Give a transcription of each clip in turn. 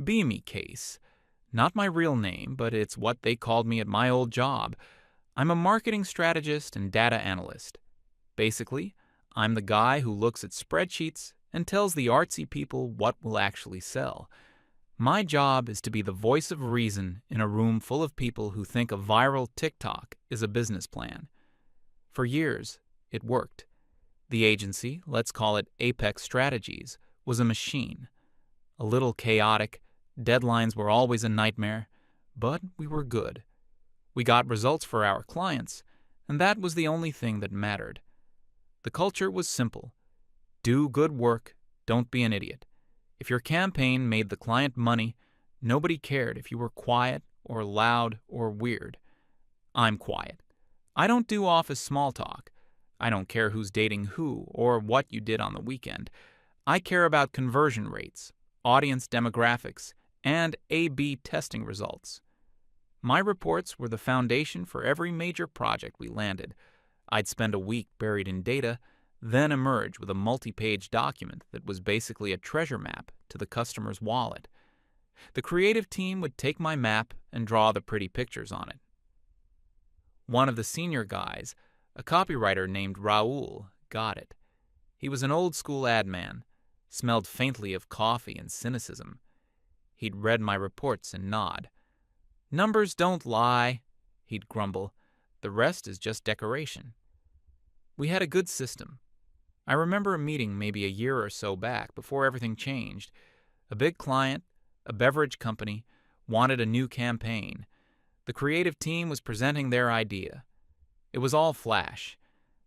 Beamy case. Not my real name, but it's what they called me at my old job. I'm a marketing strategist and data analyst. Basically, I'm the guy who looks at spreadsheets and tells the artsy people what will actually sell. My job is to be the voice of reason in a room full of people who think a viral TikTok is a business plan. For years, it worked. The agency, let's call it Apex Strategies, was a machine. A little chaotic, deadlines were always a nightmare, but we were good. We got results for our clients, and that was the only thing that mattered. The culture was simple. Do good work, don't be an idiot. If your campaign made the client money, nobody cared if you were quiet or loud or weird. I'm quiet. I don't do office small talk. I don't care who's dating who or what you did on the weekend. I care about conversion rates, audience demographics, and A/B testing results. My reports were the foundation for every major project we landed. I'd spend a week buried in data, then emerge with a multi-page document that was basically a treasure map to the customer's wallet. The creative team would take my map and draw the pretty pictures on it. One of the senior guys, a copywriter named Raul, got it. He was an old-school ad man, smelled faintly of coffee and cynicism. He'd read my reports and nod. "Numbers don't lie," he'd grumble. "The rest is just decoration." We had a good system. I remember a meeting maybe a year or so back before everything changed. A big client, a beverage company, wanted a new campaign. The creative team was presenting their idea. It was all flash.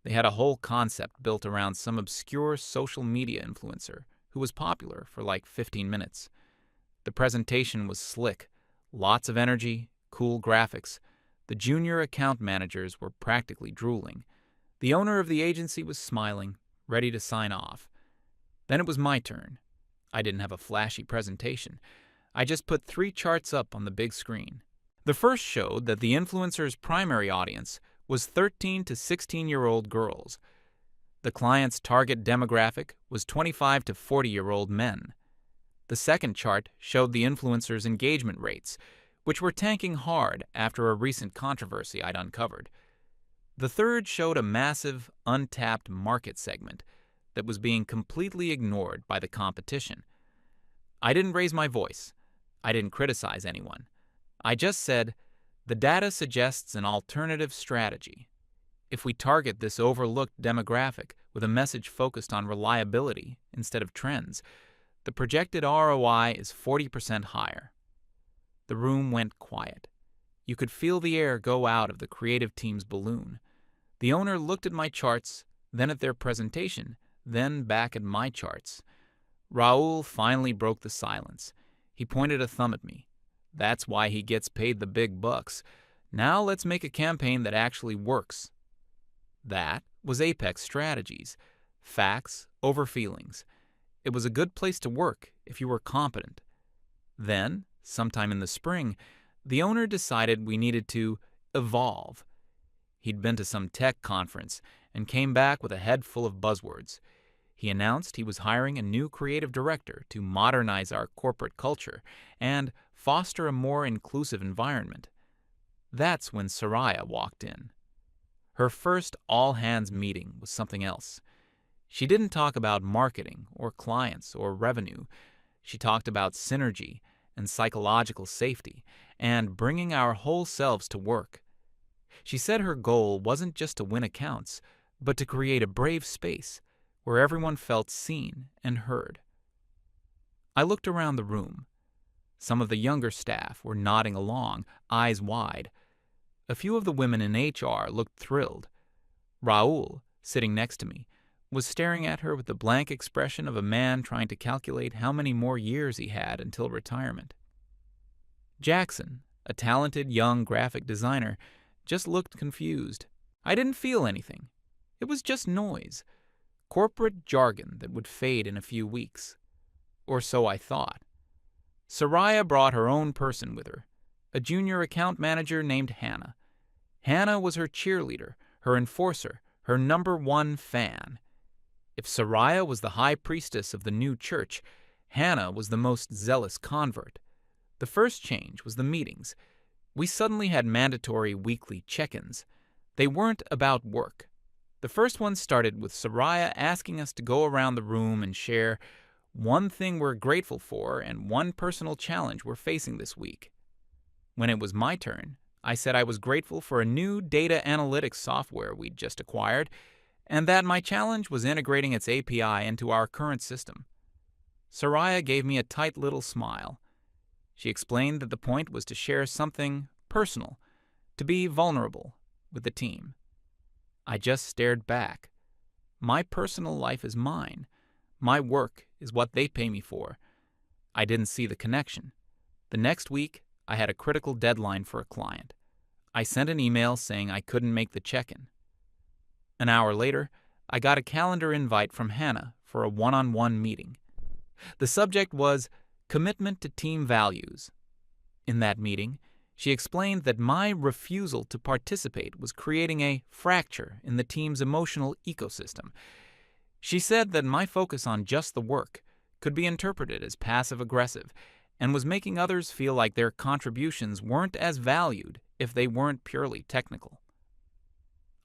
They had a whole concept built around some obscure social media influencer who was popular for like 15 minutes. The presentation was slick, lots of energy, cool graphics. The junior account managers were practically drooling. The owner of the agency was smiling, ready to sign off. Then it was my turn. I didn't have a flashy presentation. I just put 3 charts up on the big screen. The first showed that the influencer's primary audience was 13 to 16-year-old girls. The client's target demographic was 25 to 40-year-old men. The second chart showed the influencer's engagement rates, which were tanking hard after a recent controversy I'd uncovered. The third showed a massive, untapped market segment that was being completely ignored by the competition. I didn't raise my voice. I didn't criticize anyone. I just said, the data suggests an alternative strategy. If we target this overlooked demographic with a message focused on reliability instead of trends, the projected ROI is 40% higher. The room went quiet. You could feel the air go out of the creative team's balloon. The owner looked at my charts, then at their presentation, then back at my charts. Raul finally broke the silence. He pointed a thumb at me. "That's why he gets paid the big bucks. Now let's make a campaign that actually works." That was Apex Strategies. Facts over feelings. It was a good place to work if you were competent. Then, sometime in the spring, the owner decided we needed to evolve. He'd been to some tech conference and came back with a head full of buzzwords. He announced he was hiring a new creative director to modernize our corporate culture and foster a more inclusive environment. That's when Soraya walked in. Her first all-hands meeting was something else. She didn't talk about marketing or clients or revenue. She talked about synergy and psychological safety and bringing our whole selves to work. She said her goal wasn't just to win accounts, but to create a brave space where everyone felt seen and heard. I looked around the room. Some of the younger staff were nodding along, eyes wide. A few of the women in HR looked thrilled. Raul, sitting next to me, was staring at her with the blank expression of a man trying to calculate how many more years he had until retirement. Jackson, a talented young graphic designer, just looked confused. I didn't feel anything. It was just noise. Corporate jargon that would fade in a few weeks. Or so I thought. Soraya brought her own person with her, a junior account manager named Hannah. Hannah was her cheerleader, her enforcer, her #1 fan. If Soraya was the high priestess of the new church, Hannah was the most zealous convert. The first change was the meetings. We suddenly had mandatory weekly check-ins. They weren't about work. The first one started with Soraya asking us to go around the room and share one thing we're grateful for and one personal challenge we're facing this week. When it was my turn, I said I was grateful for a new data analytics software we'd just acquired, and that my challenge was integrating its API into our current system. Soraya gave me a tight little smile. She explained that the point was to share something personal, to be vulnerable with the team. I just stared back. My personal life is mine. My work is what they pay me for. I didn't see the connection. The next week, I had a critical deadline for a client. I sent an email saying I couldn't make the check-in. An hour later, I got a calendar invite from Hannah for a one-on-one meeting. The subject was commitment to team values. In that meeting, she explained that my refusal to participate was creating a fracture in the team's emotional ecosystem. She said that my focus on just the work could be interpreted as passive-aggressive and was making others feel like their contributions weren't as valued if they weren't purely technical.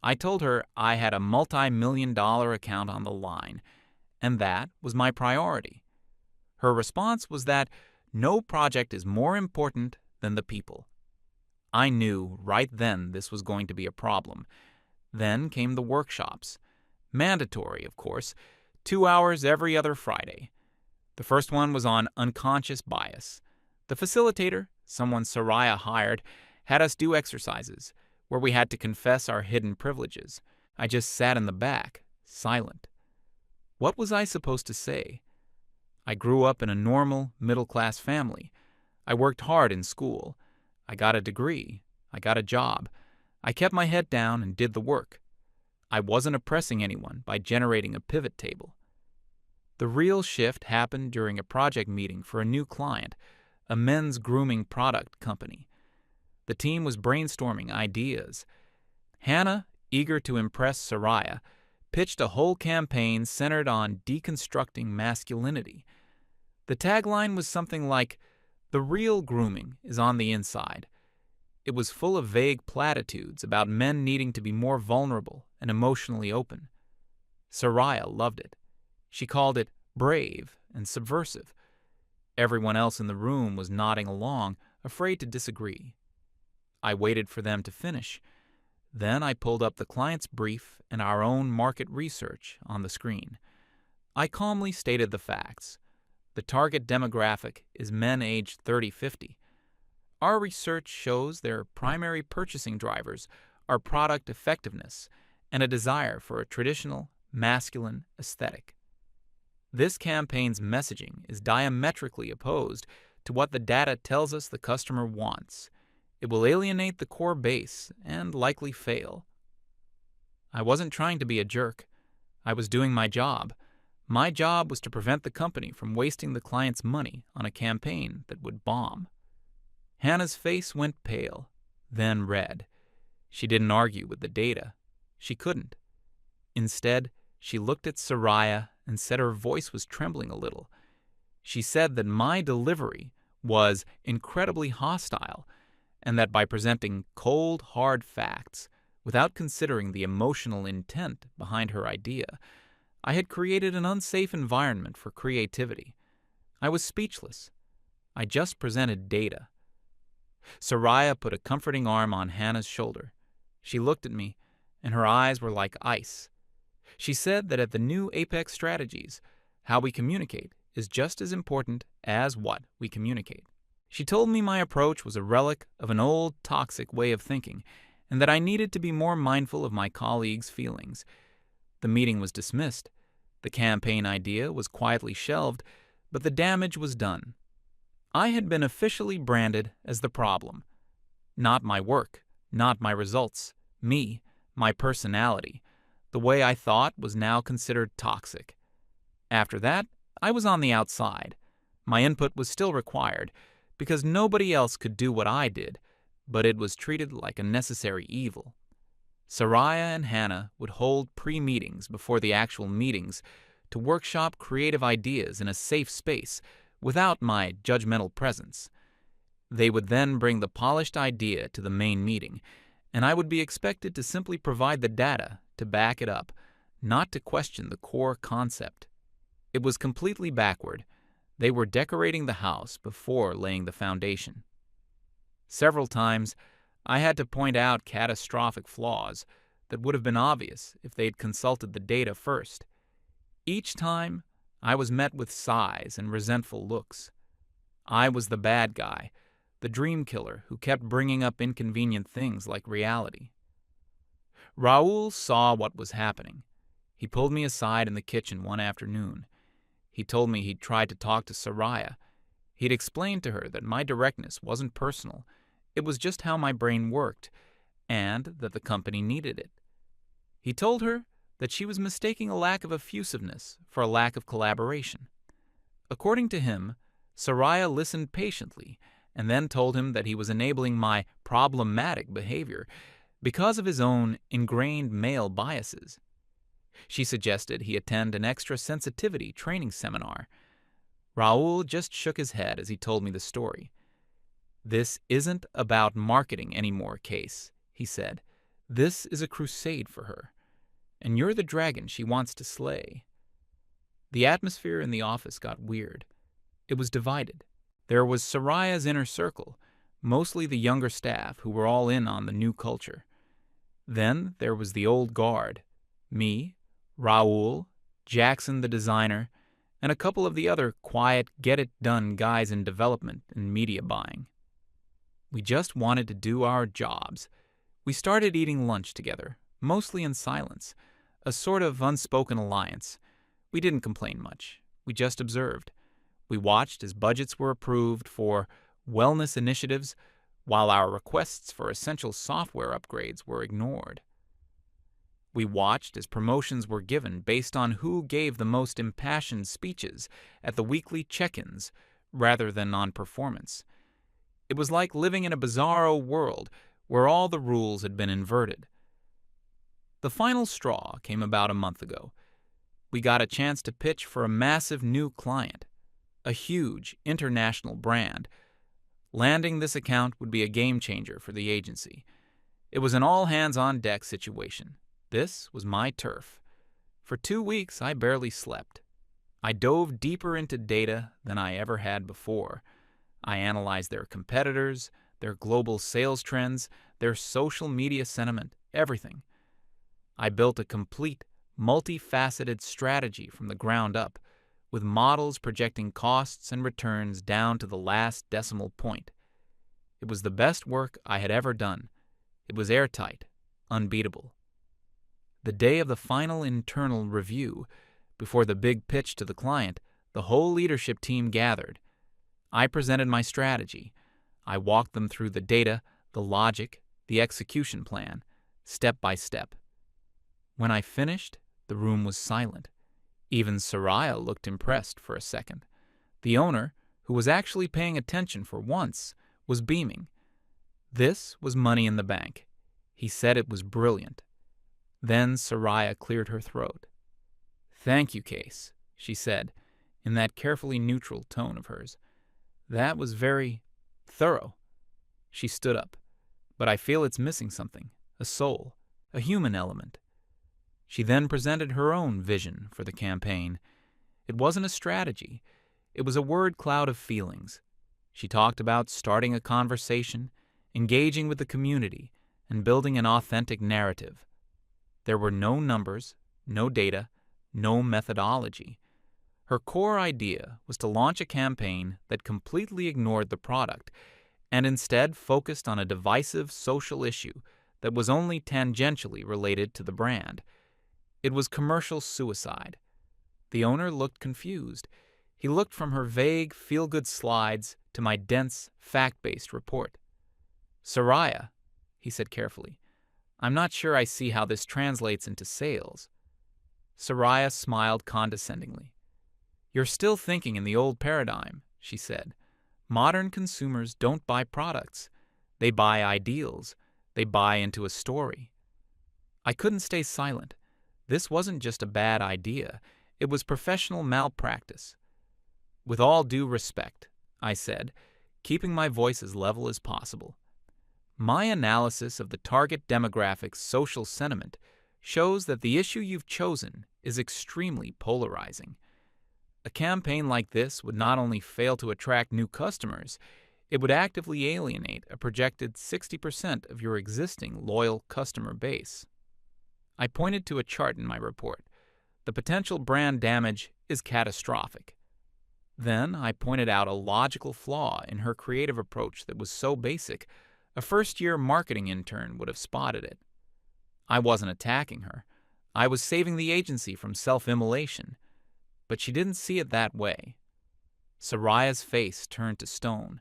I told her I had a multi-million-dollar account on the line, and that was my priority. Her response was that no project is more important than the people. I knew right then this was going to be a problem. Then came the workshops. Mandatory, of course, 2 hours every other Friday. The first one was on unconscious bias. The facilitator, someone Soraya hired, had us do exercises where we had to confess our hidden privileges. I just sat in the back, silent. What was I supposed to say? I grew up in a normal, middle-class family. I worked hard in school. I got a degree. I got a job. I kept my head down and did the work. I wasn't oppressing anyone by generating a pivot table. The real shift happened during a project meeting for a new client, a men's grooming product company. The team was brainstorming ideas. Hannah, eager to impress Soraya, pitched a whole campaign centered on deconstructing masculinity. The tagline was something like, "The real grooming is on the inside." It was full of vague platitudes about men needing to be more vulnerable and emotionally open. Soraya loved it. She called it brave and subversive. Everyone else in the room was nodding along, afraid to disagree. I waited for them to finish. Then I pulled up the client's brief and our own market research on the screen. I calmly stated the facts. The target demographic is men aged 30-50. Our research shows their primary purchasing drivers are product effectiveness and a desire for a traditional, masculine aesthetic. This campaign's messaging is diametrically opposed to what the data tells us the customer wants. It will alienate the core base and likely fail. I wasn't trying to be a jerk. I was doing my job. My job was to prevent the company from wasting the client's money on a campaign that would bomb. Hannah's face went pale, then red. She didn't argue with the data. She couldn't. Instead, she looked at Soraya and said her voice was trembling a little. She said that my delivery was incredibly hostile, and that by presenting cold, hard facts, without considering the emotional intent behind her idea, I had created an unsafe environment for creativity. I was speechless. I just presented data. Soraya put a comforting arm on Hannah's shoulder. She looked at me, and her eyes were like ice. She said that at the new Apex Strategies, how we communicate is just as important as what we communicate. She told me my approach was a relic of an old, toxic way of thinking, and that I needed to be more mindful of my colleagues' feelings. The meeting was dismissed. The campaign idea was quietly shelved, but the damage was done. I had been officially branded as the problem. Not my work, not my results, me, my personality. The way I thought was now considered toxic. After that, I was on the outside. My input was still required, because nobody else could do what I did, but it was treated like a necessary evil. Soraya and Hannah would hold pre-meetings before the actual meetings to workshop creative ideas in a safe space without my judgmental presence. They would then bring the polished idea to the main meeting, and I would be expected to simply provide the data to back it up, not to question the core concept. It was completely backward. They were decorating the house before laying the foundation. Several times, I had to point out catastrophic flaws that would have been obvious if they'd consulted the data first. Each time, I was met with sighs and resentful looks. I was the bad guy, the dream killer who kept bringing up inconvenient things like reality. Raoul saw what was happening. He pulled me aside in the kitchen one afternoon. He told me he'd tried to talk to Soraya. He'd explained to her that my directness wasn't personal. It was just how my brain worked, and that the company needed it. He told her that she was mistaking a lack of effusiveness for a lack of collaboration. According to him, Soraya listened patiently and then told him that he was enabling my problematic behavior because of his own ingrained male biases. She suggested he attend an extra sensitivity training seminar. Raoul just shook his head as he told me the story. "This isn't about marketing anymore, Case," he said. "This is a crusade for her. And you're the dragon she wants to slay." The atmosphere in the office got weird. It was divided. There was Soraya's inner circle, mostly the younger staff who were all in on the new culture. Then there was the old guard, me, Raoul, Jackson the designer, and a couple of the other quiet, get-it-done guys in development and media buying. We just wanted to do our jobs. We started eating lunch together, mostly in silence, a sort of unspoken alliance. We didn't complain much. We just observed. We watched as budgets were approved for wellness initiatives, while our requests for essential software upgrades were ignored. We watched as promotions were given based on who gave the most impassioned speeches at the weekly check-ins, rather than on performance. It was like living in a bizarro world where all the rules had been inverted. The final straw came about a month ago. We got a chance to pitch for a massive new client, a huge international brand. Landing this account would be a game changer for the agency. It was an all-hands-on-deck situation. This was my turf. For 2 weeks, I barely slept. I dove deeper into data than I ever had before. I analyzed their competitors, their global sales trends, their social media sentiment, everything. I built a complete, multifaceted strategy from the ground up, with models projecting costs and returns down to the last decimal point. It was the best work I had ever done. It was airtight, unbeatable. The day of the final internal review, before the big pitch to the client, the whole leadership team gathered. I presented my strategy. I walked them through the data, the logic, the execution plan, step by step. When I finished, the room was silent. Even Soraya looked impressed for a second. The owner, who was actually paying attention for once, was beaming. This was money in the bank. He said it was brilliant. Then Soraya cleared her throat. "Thank you, Case," she said, in that carefully neutral tone of hers. "That was very thorough." She stood up. "But I feel it's missing something, a soul, a human element." She then presented her own vision for the campaign. It wasn't a strategy. It was a word cloud of feelings. She talked about starting a conversation, engaging with the community, and building an authentic narrative. There were no numbers, no data, no methodology. Her core idea was to launch a campaign that completely ignored the product and instead focused on a divisive social issue that was only tangentially related to the brand. It was commercial suicide. The owner looked confused. He looked from her vague, feel-good slides to my dense, fact-based report. "Soraya," he said carefully, "I'm not sure I see how this translates into sales." Soraya smiled condescendingly. "You're still thinking in the old paradigm," she said. "Modern consumers don't buy products. They buy ideals. They buy into a story." I couldn't stay silent. This wasn't just a bad idea. It was professional malpractice. With all due respect, I said, keeping my voice as level as possible. My analysis of the target demographic's social sentiment shows that the issue you've chosen is extremely polarizing. A campaign like this would not only fail to attract new customers, it would actively alienate a projected 60% of your existing loyal customer base. I pointed to a chart in my report. The potential brand damage is catastrophic. Then I pointed out a logical flaw in her creative approach that was so basic, a first-year marketing intern would have spotted it. I wasn't attacking her. I was saving the agency from self-immolation. But she didn't see it that way. Soraya's face turned to stone.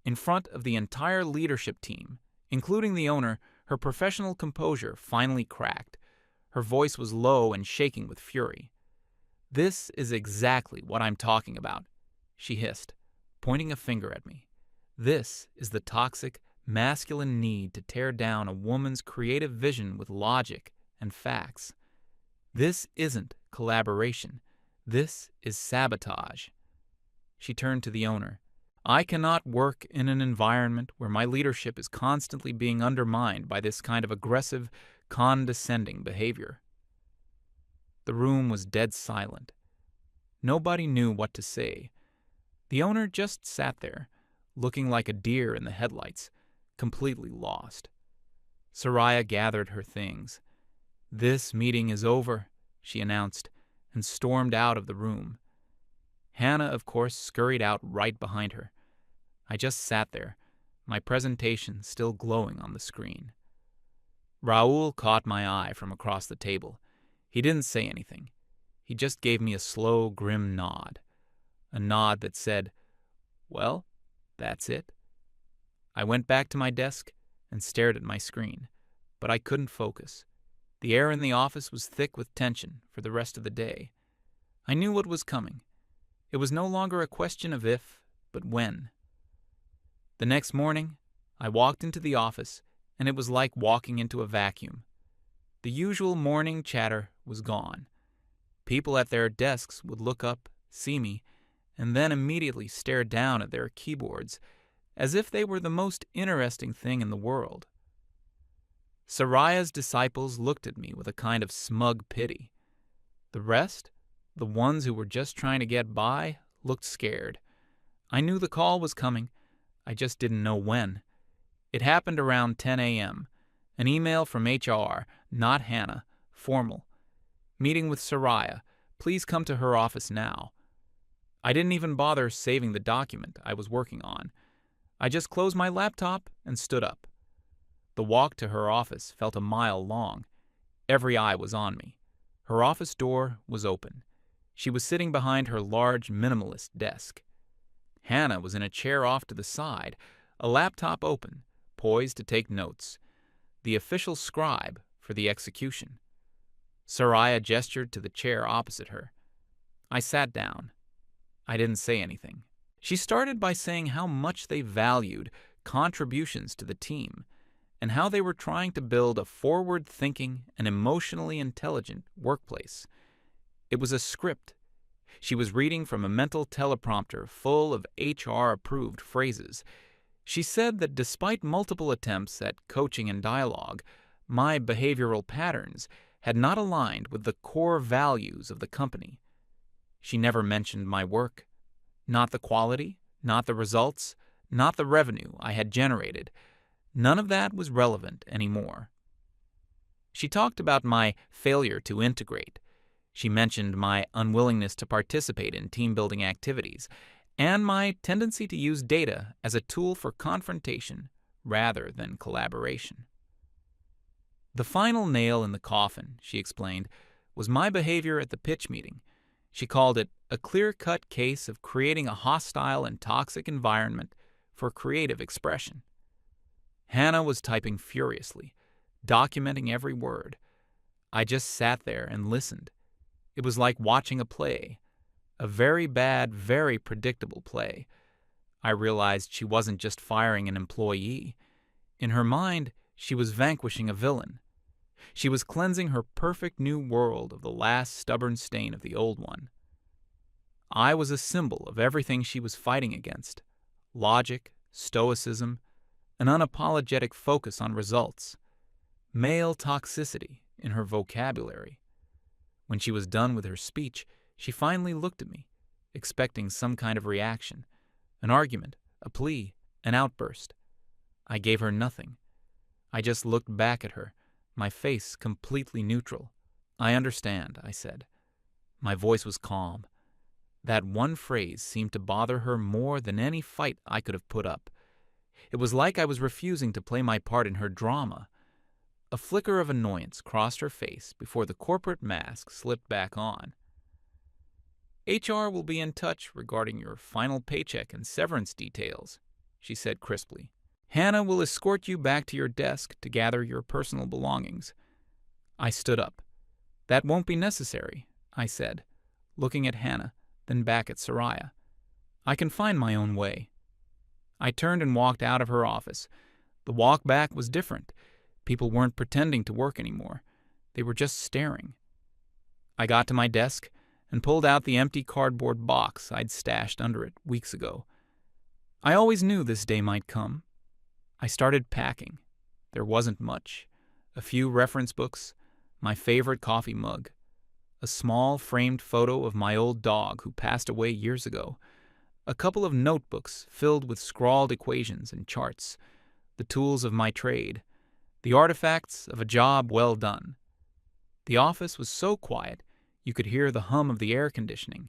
In front of the entire leadership team, including the owner, her professional composure finally cracked. Her voice was low and shaking with fury. "This is exactly what I'm talking about," she hissed, pointing a finger at me. "This is the toxic, masculine need to tear down a woman's creative vision with logic and facts. This isn't collaboration. This is sabotage." She turned to the owner. "I cannot work in an environment where my leadership is constantly being undermined by this kind of aggressive, condescending behavior." The room was dead silent. Nobody knew what to say. The owner just sat there, looking like a deer in the headlights, completely lost. Soraya gathered her things. "This meeting is over," she announced, and stormed out of the room. Hannah, of course, scurried out right behind her. I just sat there, my presentation still glowing on the screen. Raoul caught my eye from across the table. He didn't say anything. He just gave me a slow, grim nod. A nod that said, "Well, that's it." I went back to my desk and stared at my screen, but I couldn't focus. The air in the office was thick with tension for the rest of the day. I knew what was coming. It was no longer a question of if, but when. The next morning, I walked into the office, and it was like walking into a vacuum. The usual morning chatter was gone. People at their desks would look up, see me, and then immediately stare down at their keyboards, as if they were the most interesting thing in the world. Soraya's disciples looked at me with a kind of smug pity. The rest, the ones who were just trying to get by, looked scared. I knew the call was coming. I just didn't know when. It happened around 10 a.m. An email from HR, not Hannah, formal. "Meeting with Soraya. Please come to her office now." I didn't even bother saving the document I was working on. I just closed my laptop and stood up. The walk to her office felt a mile long. Every eye was on me. Her office door was open. She was sitting behind her large minimalist desk. Hannah was in a chair off to the side, a laptop open, poised to take notes. The official scribe for the execution. Soraya gestured to the chair opposite her. I sat down. I didn't say anything. She started by saying how much they valued contributions to the team, and how they were trying to build a forward-thinking and emotionally intelligent workplace. It was a script. She was reading from a mental teleprompter full of HR-approved phrases. She said that despite multiple attempts at coaching and dialogue, my behavioral patterns had not aligned with the core values of the company. She never mentioned my work. Not the quality, not the results, not the revenue I had generated. None of that was relevant anymore. She talked about my failure to integrate. She mentioned my unwillingness to participate in team-building activities, and my tendency to use data as a tool for confrontation rather than collaboration. The final nail in the coffin, she explained, was my behavior at the pitch meeting. She called it a clear-cut case of creating a hostile and toxic environment for creative expression. Hannah was typing furiously, documenting every word. I just sat there and listened. It was like watching a play, a very bad, very predictable play. I realized she wasn't just firing an employee. In her mind, she was vanquishing a villain. She was cleansing her perfect new world of the last stubborn stain of the old one. I was a symbol of everything she was fighting against: logic, stoicism, an unapologetic focus on results, male toxicity in her vocabulary. When she was done with her speech, she finally looked at me, expecting some kind of reaction, an argument, a plea, an outburst. I gave her nothing. I just looked back at her, my face completely neutral. "I understand," I said. My voice was calm. That one phrase seemed to bother her more than any fight I could have put up. It was like I was refusing to play my part in her drama. A flicker of annoyance crossed her face before the corporate mask slipped back on. "HR will be in touch regarding your final paycheck and severance details," she said crisply. "Hannah will escort you back to your desk to gather your personal belongings." I stood up. "That won't be necessary," I said, looking at Hannah, then back at Soraya. "I can find my own way." I turned and walked out of her office. The walk back was different. People weren't pretending to work anymore. They were just staring. I got to my desk and pulled out the empty cardboard box I'd stashed under it weeks ago. I always knew this day might come. I started packing. There wasn't much. A few reference books, my favorite coffee mug, a small framed photo of my old dog who passed away years ago, a couple of notebooks filled with scrawled equations and charts, the tools of my trade, the artifacts of a job well done. The office was so quiet you could hear the hum of the air conditioning.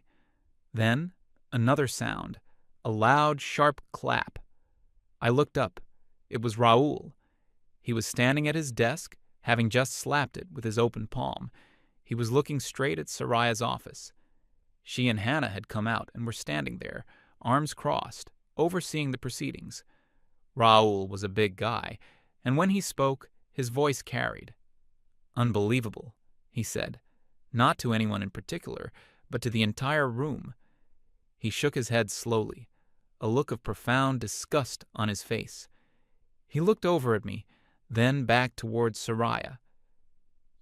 Then, another sound, a loud, sharp clap. I looked up. It was Raoul. He was standing at his desk, having just slapped it with his open palm. He was looking straight at Soraya's office. She and Hannah had come out and were standing there, arms crossed, overseeing the proceedings. Raoul was a big guy, and when he spoke, his voice carried. "Unbelievable," he said, not to anyone in particular, but to the entire room. He shook his head slowly, a look of profound disgust on his face. He looked over at me, then back towards Soraya.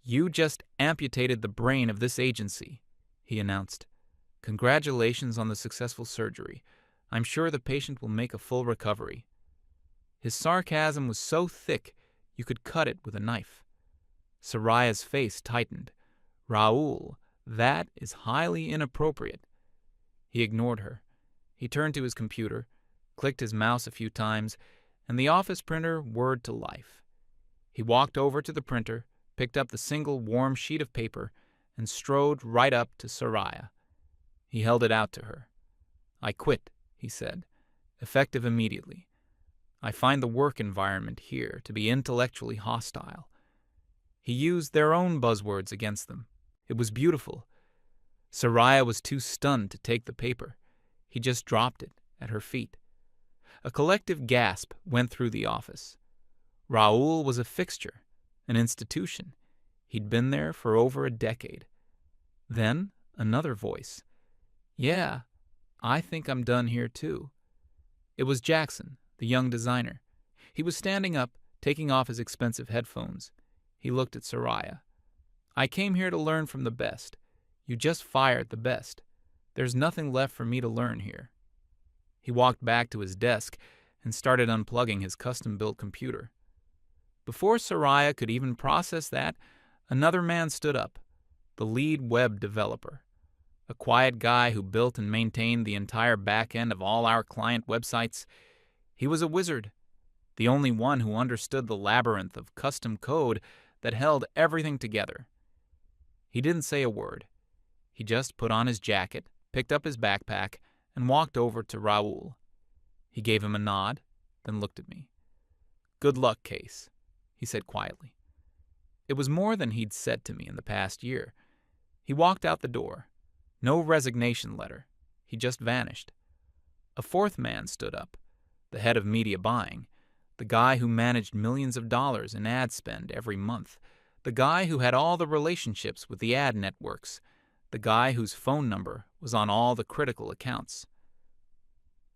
"You just amputated the brain of this agency," he announced. "Congratulations on the successful surgery. I'm sure the patient will make a full recovery." His sarcasm was so thick you could cut it with a knife. Soraya's face tightened. "Raoul, that is highly inappropriate." He ignored her. He turned to his computer, clicked his mouse a few times, and the office printer whirred to life. He walked over to the printer, picked up the single warm sheet of paper, and strode right up to Soraya. He held it out to her. "I quit," he said, effective immediately. "I find the work environment here to be intellectually hostile." He used their own buzzwords against them. It was beautiful. Soraya was too stunned to take the paper. He just dropped it at her feet. A collective gasp went through the office. Raoul was a fixture, an institution. He'd been there for over a decade. Then another voice. "Yeah, I think I'm done here too." It was Jackson, the young designer. He was standing up, taking off his expensive headphones. He looked at Soraya. "I came here to learn from the best. You just fired the best. There's nothing left for me to learn here." He walked back to his desk and started unplugging his custom-built computer. Before Soraya could even process that, another man stood up, the lead web developer, a quiet guy who built and maintained the entire back end of all our client websites. He was a wizard, the only one who understood the labyrinth of custom code that held everything together. He didn't say a word. He just put on his jacket, picked up his backpack, and walked over to Raoul. He gave him a nod, then looked at me. "Good luck, Case," he said quietly. It was more than he'd said to me in the past year. He walked out the door. No resignation letter. He just vanished. A fourth man stood up, the head of media buying, the guy who managed millions of dollars in ad spend every month, the guy who had all the relationships with the ad networks, the guy whose phone number was on all the critical accounts.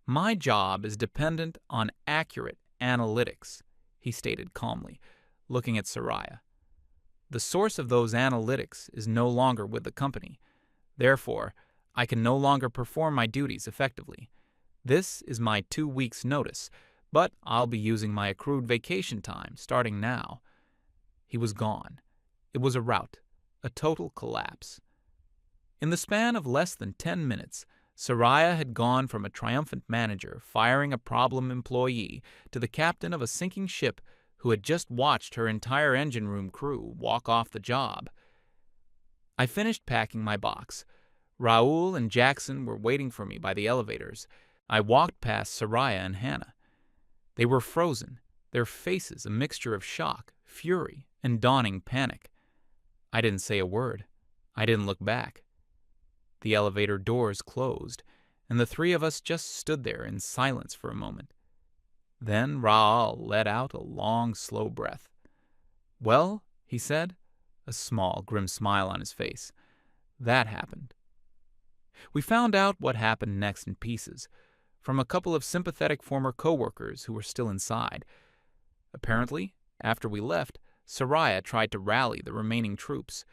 "My job is dependent on accurate analytics," he stated calmly, looking at Soraya. "The source of those analytics is no longer with the company. Therefore, I can no longer perform my duties effectively. This is my 2 weeks' notice, but I'll be using my accrued vacation time starting now." He was gone. It was a rout, a total collapse. In the span of less than 10 minutes, Soraya had gone from a triumphant manager firing a problem employee to the captain of a sinking ship who had just watched her entire engine room crew walk off the job. I finished packing my box. Raoul and Jackson were waiting for me by the elevators. I walked past Soraya and Hannah. They were frozen, their faces a mixture of shock, fury, and dawning panic. I didn't say a word. I didn't look back. The elevator doors closed, and the three of us just stood there in silence for a moment. Then Raoul let out a long, slow breath. "Well," he said, a small, grim smile on his face, "that happened." We found out what happened next in pieces, from a couple of sympathetic former coworkers who were still inside. Apparently, after we left, Soraya tried to rally the remaining troops.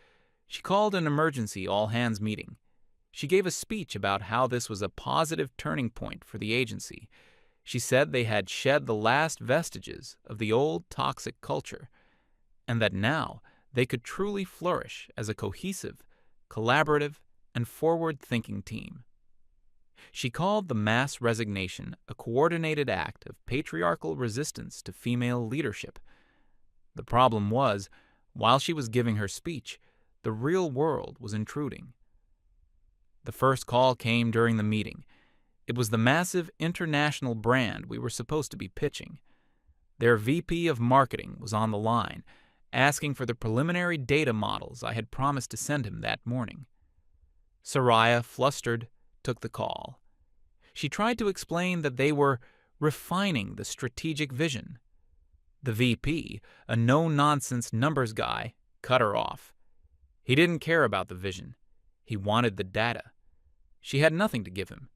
She called an emergency all-hands meeting. She gave a speech about how this was a positive turning point for the agency. She said they had shed the last vestiges of the old toxic culture, and that now they could truly flourish as a cohesive, collaborative, and forward-thinking team. She called the mass resignation a coordinated act of patriarchal resistance to female leadership. The problem was, while she was giving her speech, the real world was intruding. The first call came during the meeting. It was the massive international brand we were supposed to be pitching. Their VP of marketing was on the line, asking for the preliminary data models I had promised to send him that morning. Soraya, flustered, took the call. She tried to explain that they were refining the strategic vision. The VP, a no-nonsense numbers guy, cut her off. He didn't care about the vision. He wanted the data. She had nothing to give him.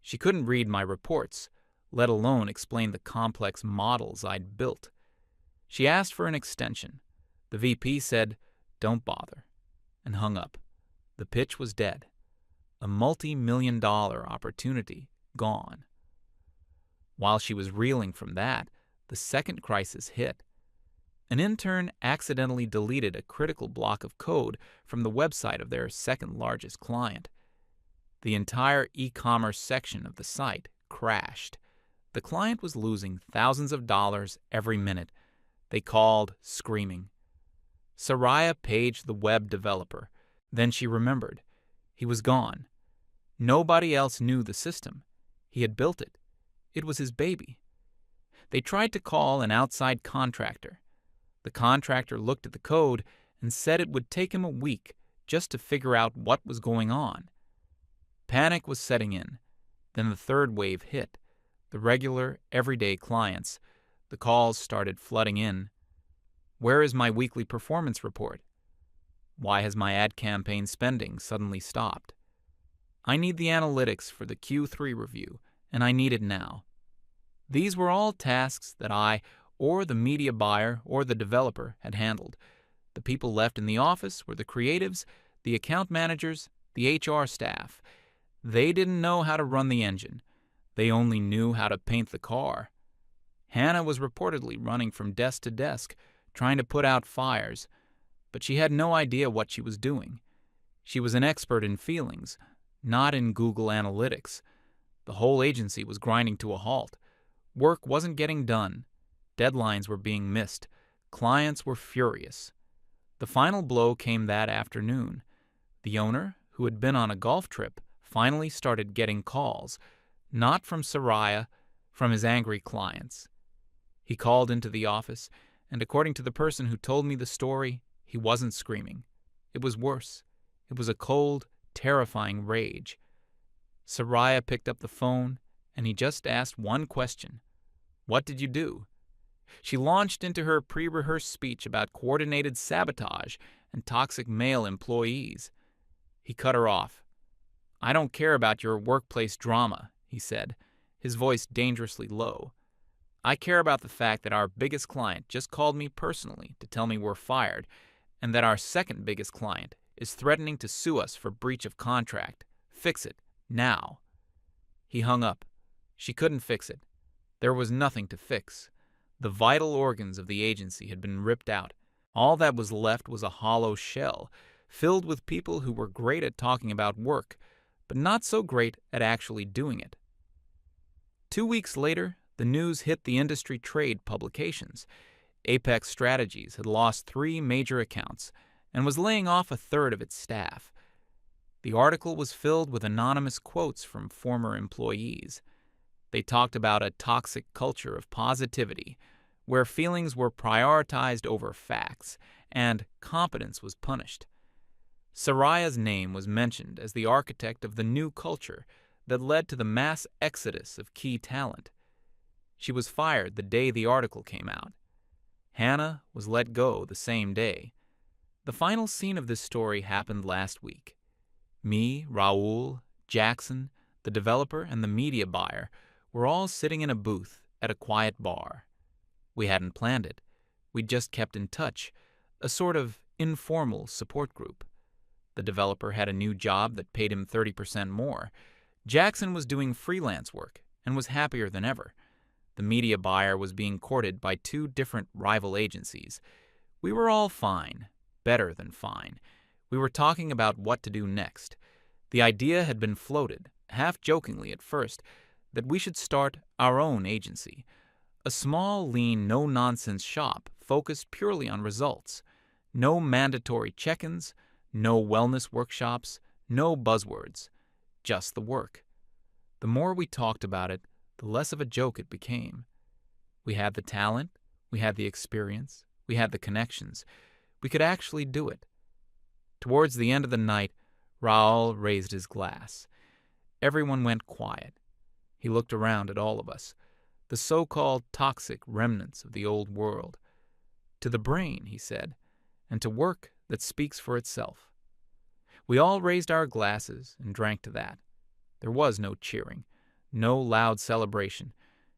She couldn't read my reports, let alone explain the complex models I'd built. She asked for an extension. The VP said, "Don't bother," and hung up. The pitch was dead. A multi-million-dollar opportunity gone. While she was reeling from that, the second crisis hit. An intern accidentally deleted a critical block of code from the website of their second-largest client. The entire e-commerce section of the site crashed. The client was losing thousands of dollars every minute. They called, screaming. Soraya paged the web developer. Then she remembered. He was gone. Nobody else knew the system. He had built it. It was his baby. They tried to call an outside contractor. The contractor looked at the code and said it would take him a week just to figure out what was going on. Panic was setting in. Then the third wave hit. The regular, everyday clients. The calls started flooding in. Where is my weekly performance report? Why has my ad campaign spending suddenly stopped? I need the analytics for the Q3 review, and I need it now. These were all tasks that I, or the media buyer, or the developer had handled. The people left in the office were the creatives, the account managers, the HR staff. They didn't know how to run the engine. They only knew how to paint the car. Hannah was reportedly running from desk to desk, trying to put out fires, but she had no idea what she was doing. She was an expert in feelings, not in Google Analytics. The whole agency was grinding to a halt. Work wasn't getting done. Deadlines were being missed. Clients were furious. The final blow came that afternoon. The owner, who had been on a golf trip, finally started getting calls, not from Soraya, from his angry clients. He called into the office, and according to the person who told me the story, he wasn't screaming. It was worse. It was a cold, terrifying rage. Soraya picked up the phone, and he just asked one question. "What did you do?" She launched into her pre-rehearsed speech about coordinated sabotage and toxic male employees. He cut her off. "I don't care about your workplace drama," he said, his voice dangerously low. "I care about the fact that our biggest client just called me personally to tell me we're fired, and that our second biggest client is threatening to sue us for breach of contract. Fix it. Now." He hung up. She couldn't fix it. There was nothing to fix. The vital organs of the agency had been ripped out. All that was left was a hollow shell, filled with people who were great at talking about work, but not so great at actually doing it. 2 weeks later, the news hit the industry trade publications. Apex Strategies had lost 3 major accounts and was laying off a third of its staff. The article was filled with anonymous quotes from former employees. They talked about a toxic culture of positivity, where feelings were prioritized over facts, and competence was punished. Soraya's name was mentioned as the architect of the new culture that led to the mass exodus of key talent. She was fired the day the article came out. Hannah was let go the same day. The final scene of this story happened last week. Me, Raul, Jackson, the developer, and the media buyer were all sitting in a booth at a quiet bar. We hadn't planned it. We'd just kept in touch, a sort of informal support group. The developer had a new job that paid him 30% more. Jackson was doing freelance work and was happier than ever. The media buyer was being courted by 2 different rival agencies. We were all fine, better than fine. We were talking about what to do next. The idea had been floated, half-jokingly at first, that we should start our own agency. A small, lean, no-nonsense shop focused purely on results. No mandatory check-ins, no wellness workshops, no buzzwords. Just the work. The more we talked about it, the less of a joke it became. We had the talent, we had the experience, we had the connections. We could actually do it. Towards the end of the night, Raul raised his glass. Everyone went quiet. He looked around at all of us, the so-called toxic remnants of the old world. To the brain, he said, and to work that speaks for itself. We all raised our glasses and drank to that. There was no cheering, no loud celebration,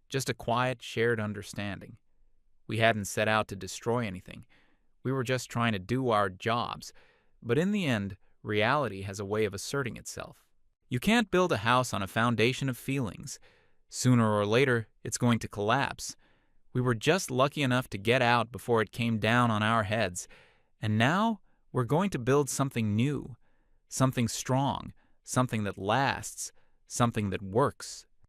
just a quiet, shared understanding. We hadn't set out to destroy anything. We were just trying to do our jobs. But in the end, reality has a way of asserting itself. You can't build a house on a foundation of feelings. Sooner or later, it's going to collapse. We were just lucky enough to get out before it came down on our heads. And now, we're going to build something new, something strong, something that lasts, something that works